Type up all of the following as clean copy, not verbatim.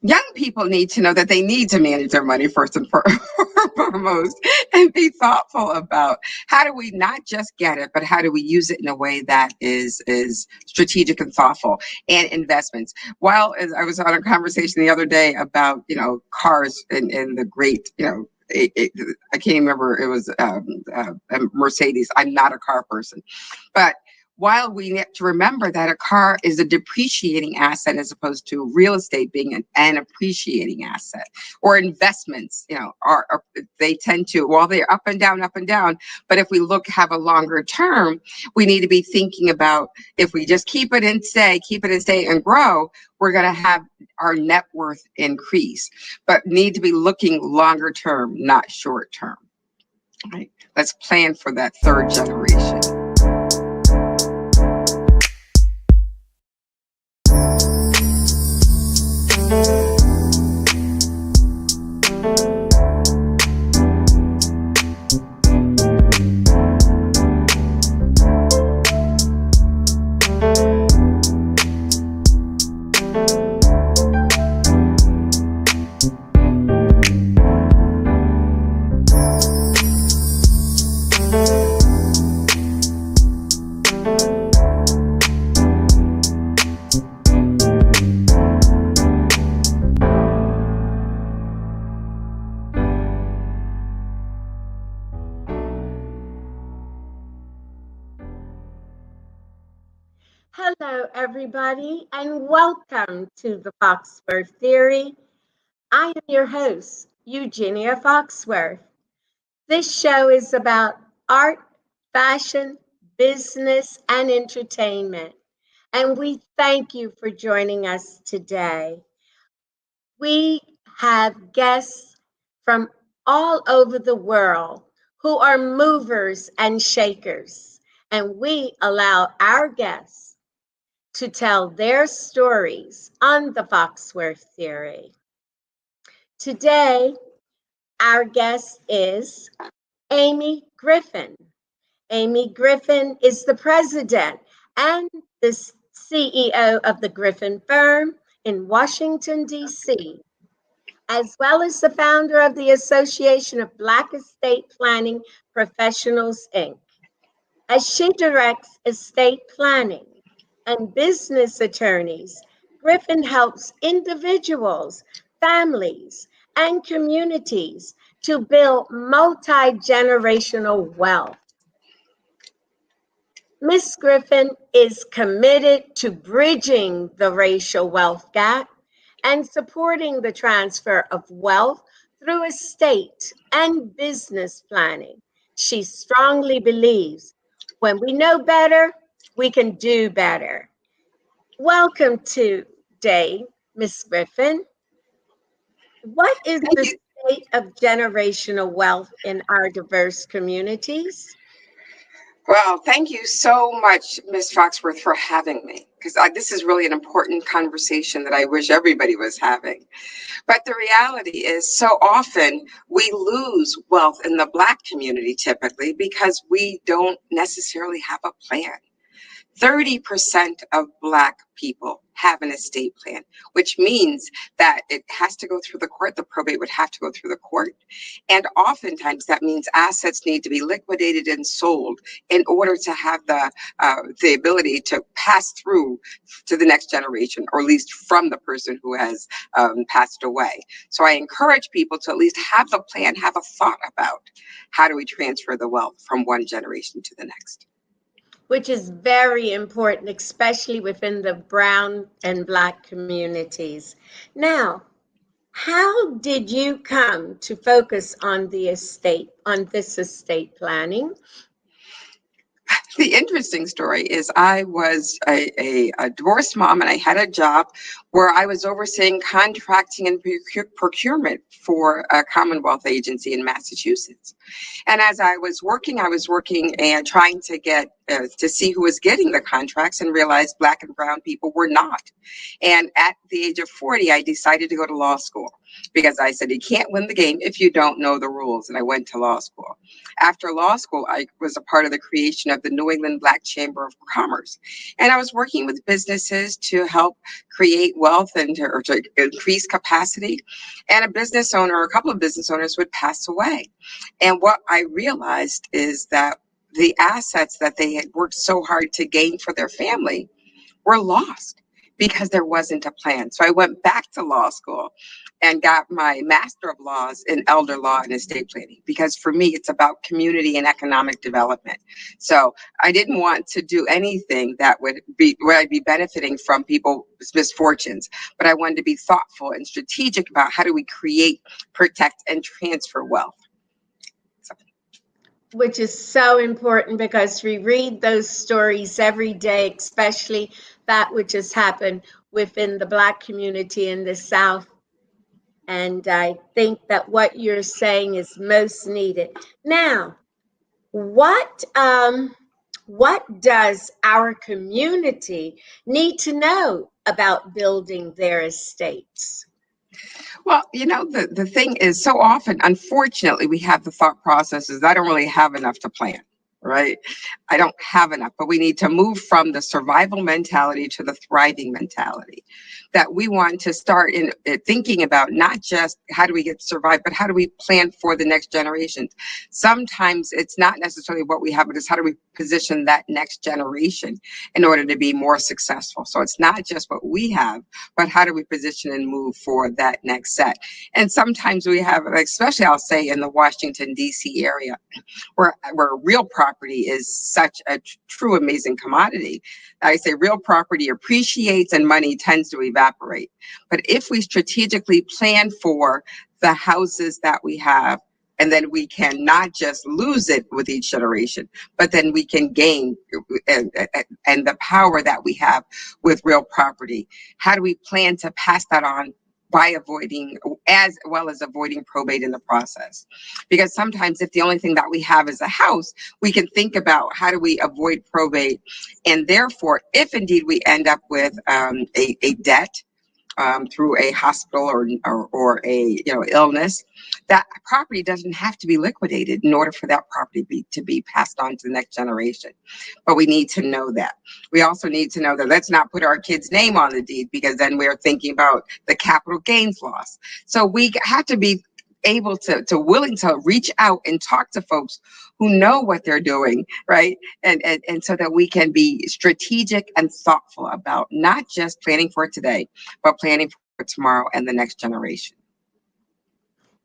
Young people need to know that they need to manage their money first and foremost, and be thoughtful about how do we not just get it, but how do we use it in a way that is strategic and thoughtful, and investments. While as I was on a conversation the other day about cars and the great I can't remember, it was a Mercedes. I'm not a car person, but while we have to remember that a car is a depreciating asset as opposed to real estate being an appreciating asset, or investments, are they tend to, while they're up and down, but if we have a longer term, we need to be thinking about, if we just keep it and stay and grow, we're going to have our net worth increase, but need to be looking longer term, not short term. Right? Let's plan for that third generation. Hello, everybody, and welcome to the Foxworth Theory. I am your host, Eugenia Foxworth. This show is about art, fashion, business, and entertainment, and we thank you for joining us today. We have guests from all over the world who are movers and shakers, and we allow our guests to tell their stories on the Foxworth Theory. Today, our guest is Aimee Griffin. Aimee Griffin is the president and the CEO of the Griffin firm in Washington, D.C., as well as the founder of the Association of Black Estate Planning Professionals, Inc. As she directs estate planning and business attorneys, Griffin helps individuals, families, and communities to build multi-generational wealth. Ms. Griffin is committed to bridging the racial wealth gap and supporting the transfer of wealth through estate and business planning. She strongly believes when we know better, we can do better. Welcome today, Ms. Griffin. What is the state of generational wealth in our diverse communities? Well, thank you so much, Ms. Foxworth, for having me, because this is really an important conversation that I wish everybody was having. But the reality is, so often we lose wealth in the Black community typically because we don't necessarily have a plan. 30% of Black people have an estate plan, which means that it has to go through the court. The probate would have to go through the court. And oftentimes that means assets need to be liquidated and sold in order to have the ability to pass through to the next generation, or at least from the person who has passed away. So I encourage people to at least have the plan, have a thought about how do we transfer the wealth from one generation to the next. Which is very important, especially within the brown and Black communities. Now, how did you come to focus on this estate planning? The interesting story is I was a divorced mom, and I had a job where I was overseeing contracting and procurement for a Commonwealth agency in Massachusetts. And as I was working and trying to get to see who was getting the contracts, and realized Black and brown people were not. And at the age of 40, I decided to go to law school, because I said, you can't win the game if you don't know the rules. And I went to law school. After law school, I was a part of the creation of the New England Black Chamber of Commerce. And I was working with businesses to help create wealth and or to increase capacity. And a business owner, or a couple of business owners would pass away. And what I realized is that the assets that they had worked so hard to gain for their family were lost because there wasn't a plan. So I went back to law school and got my Master of Laws in Elder Law and Estate Planning, because for me, it's about community and economic development. So I didn't want to do anything that would be where I'd be benefiting from people's misfortunes, but I wanted to be thoughtful and strategic about how do we create, protect, and transfer wealth. Which is so important because we read those stories every day, especially that which has happened within the Black community in the South. And I think that what you're saying is most needed. Now, what does our community need to know about building their estates? Well, the thing is, so often, unfortunately, we have the thought processes, I don't really have enough to plan, right? I don't have enough, but we need to move from the survival mentality to the thriving mentality. That we want to start in thinking about not just how do we get to survive, but how do we plan for the next generation. Sometimes it's not necessarily what we have, but it's how do we position that next generation in order to be more successful. So it's not just what we have, but how do we position and move for that next set. And sometimes we have, especially I'll say in the Washington, D.C. area, where real property is such a true amazing commodity. I say real property appreciates and money tends to evaporate. But if we strategically plan for the houses that we have, and then we can not just lose it with each generation, but then we can gain and the power that we have with real property. How do we plan to pass that on by avoiding, as well as avoiding probate in the process? Because sometimes if the only thing that we have is a house, we can think about how do we avoid probate. And therefore, if indeed we end up with a debt through a hospital or a illness, that property doesn't have to be liquidated in order for that property to be passed on to the next generation. But we need to know that. We also need to know that let's not put our kid's name on the deed, because then we're thinking about the capital gains loss. So we have to be able to willing to reach out and talk to folks who know what they're doing, right? And so that we can be strategic and thoughtful about not just planning for today, but planning for tomorrow and the next generation.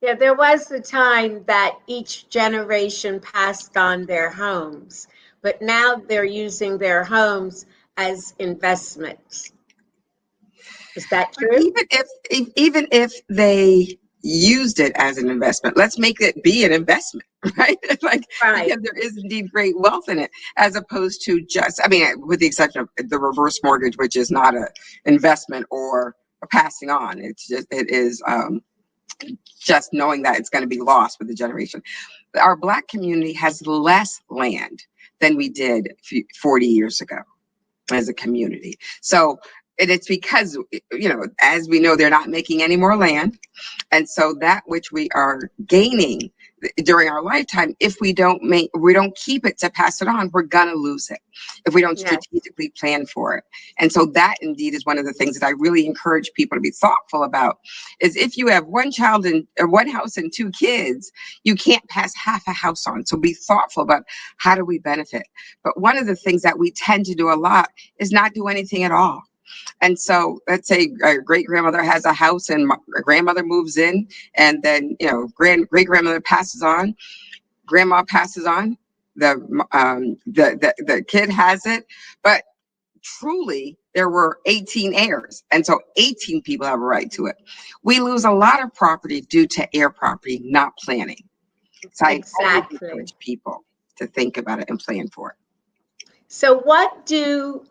Yeah, there was a time that each generation passed on their homes, but now they're using their homes as investments. Is that true? Even if they used it as an investment, let's make it be an investment, right? Like, Right. because there is indeed great wealth in it, as opposed to just, I mean, with the exception of the reverse mortgage, which is not an investment or a passing on. It is just knowing that it's going to be lost with the generation. Our Black community has less land than we did 40 years ago as a community. So, and it's because, as we know, they're not making any more land. And so that which we are gaining during our lifetime, if we don't keep it to pass it on, we're gonna lose it if we don't strategically plan for it. And so that indeed is one of the things that I really encourage people to be thoughtful about, is if you have one child and one house and two kids, you can't pass half a house on. So be thoughtful about how do we benefit. But one of the things that we tend to do a lot is not do anything at all. And so let's say a great grandmother has a house and a grandmother moves in, and then, great grandmother passes on, grandma passes on, the kid has it. But truly, there were 18 heirs. And so 18 people have a right to it. We lose a lot of property due to heir property, not planning. So I always encourage people to think about it and plan for it. So what do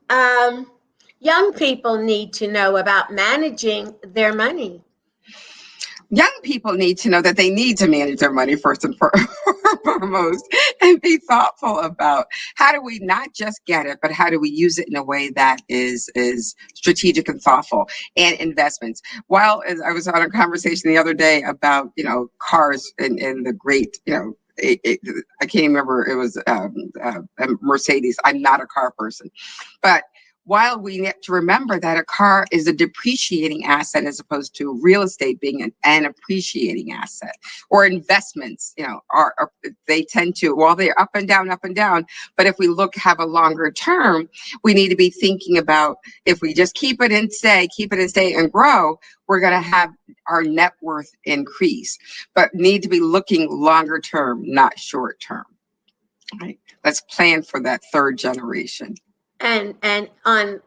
young people need to know about managing their money? Young people need to know that they need to manage their money first and foremost, and be thoughtful about how do we not just get it, but how do we use it in a way that is strategic and thoughtful, and investments. While I was on a conversation the other day about, cars and the great, I can't remember, it was a Mercedes. I'm not a car person, but while we have to remember that a car is a depreciating asset as opposed to real estate being an appreciating asset, or investments, they tend to, while they're up and down, but if we have a longer term, we need to be thinking about, if we just keep it and stay and grow, we're going to have our net worth increase, but need to be looking longer term, not short term. Right? Let's plan for that third generation. And on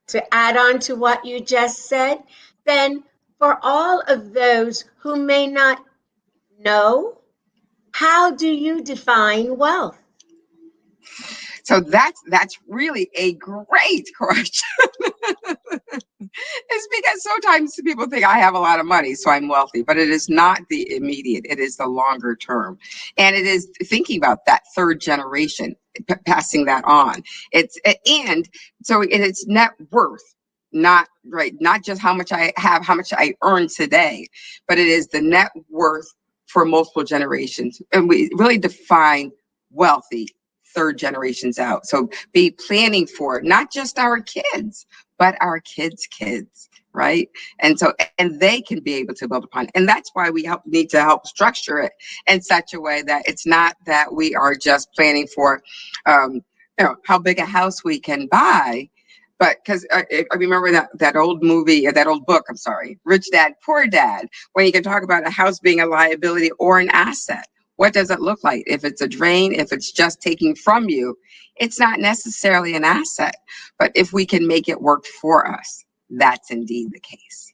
to add on to what you just said, then for all of those who may not know, how do you define wealth? So that's really a great question. It's because sometimes people think I have a lot of money, so I'm wealthy, but it is not the immediate. It is the longer term, and it is thinking about that third generation, passing that on. It's net worth, not right, not just how much I have, how much I earn today, but it is the net worth for multiple generations, and we really define wealthy third generations out. So be planning for not just our kids, but our kids, right? And they can be able to build upon it. And that's why we need to help structure it in such a way that it's not that we are just planning for, how big a house we can buy. But because I remember that old movie, that old book, I'm sorry, Rich Dad, Poor Dad, when you can talk about a house being a liability or an asset. What does it look like? If it's a drain, if it's just taking from you, it's not necessarily an asset. But if we can make it work for us, that's indeed the case.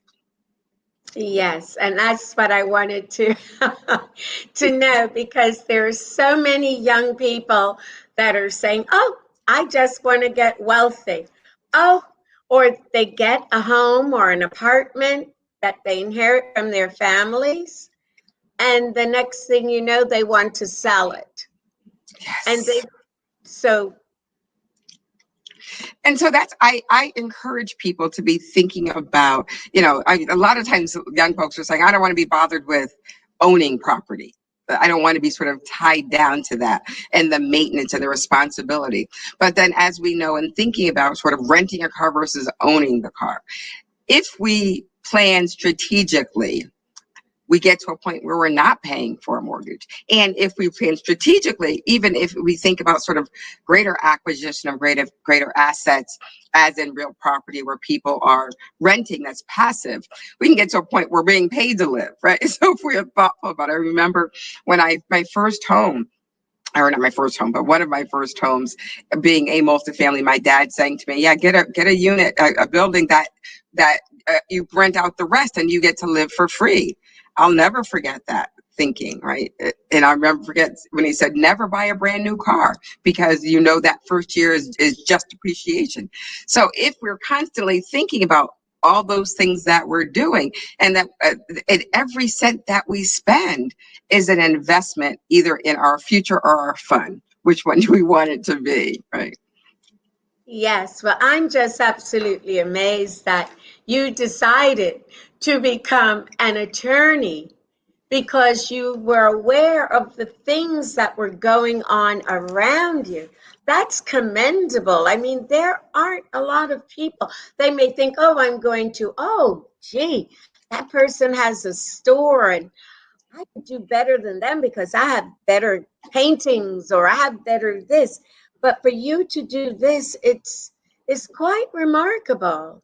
Yes, and that's what I wanted to to know, because there are so many young people that are saying, "Oh, I just want to get wealthy." Oh, or they get a home or an apartment that they inherit from their families, and the next thing you know, they want to sell it. And Yes. they so And so I encourage people to be thinking about, a lot of times young folks are saying, I don't want to be bothered with owning property. I don't want to be sort of tied down to that and the maintenance and the responsibility. But then, as we know, in thinking about sort of renting a car versus owning the car, if we plan strategically, we get to a point where we're not paying for a mortgage. And if we plan strategically, even if we think about sort of greater acquisition of greater assets, as in real property where people are renting, that's passive, we can get to a point where we're being paid to live, right? So if we're thoughtful about it, I remember when my first home, or not my first home, but one of my first homes, being a multifamily, my dad saying to me, "Yeah, get a unit, a building that you rent out the rest, and you get to live for free." I'll never forget that thinking, right? And I remember forget when he said, "Never buy a brand new car, because that first year is just depreciation." So if we're constantly thinking about all those things that we're doing, and that every cent that we spend is an investment either in our future or our fun. Which one do we want it to be, right? yes, well, I'm just absolutely amazed that you decided to become an attorney because you were aware of the things that were going on around you. That's commendable. I mean, there aren't a lot of people. They may think, oh, I'm going to, oh, gee, that person has a store and I could do better than them because I have better paintings or I have better this. But for you to do this, it's quite remarkable.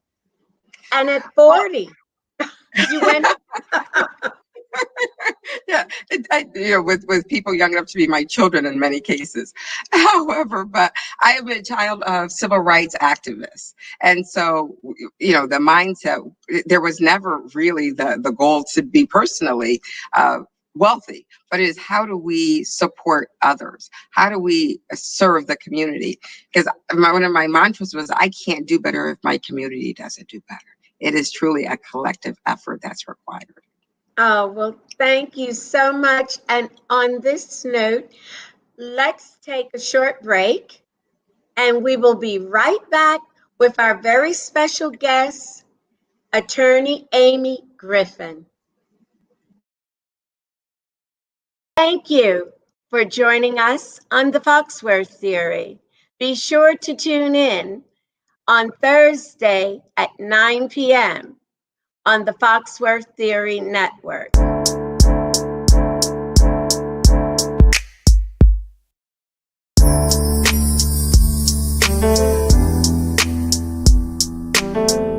And at Well, 40, you went. yeah, with people young enough to be my children in many cases. However, but I am a child of civil rights activists, and so the mindset, there was never really the goal to be personally wealthy, but it is, how do we support others? How do we serve the community? Because one of my mantras was, I can't do better if my community doesn't do better. It is truly a collective effort that's required. Oh, well, thank you so much. And on this note, let's take a short break and we will be right back with our very special guest, attorney Aimee Griffin. Thank you for joining us on the Foxworth Theory. Be sure to tune in on Thursday at 9 p.m. on the Foxworth Theory Network. Thank you.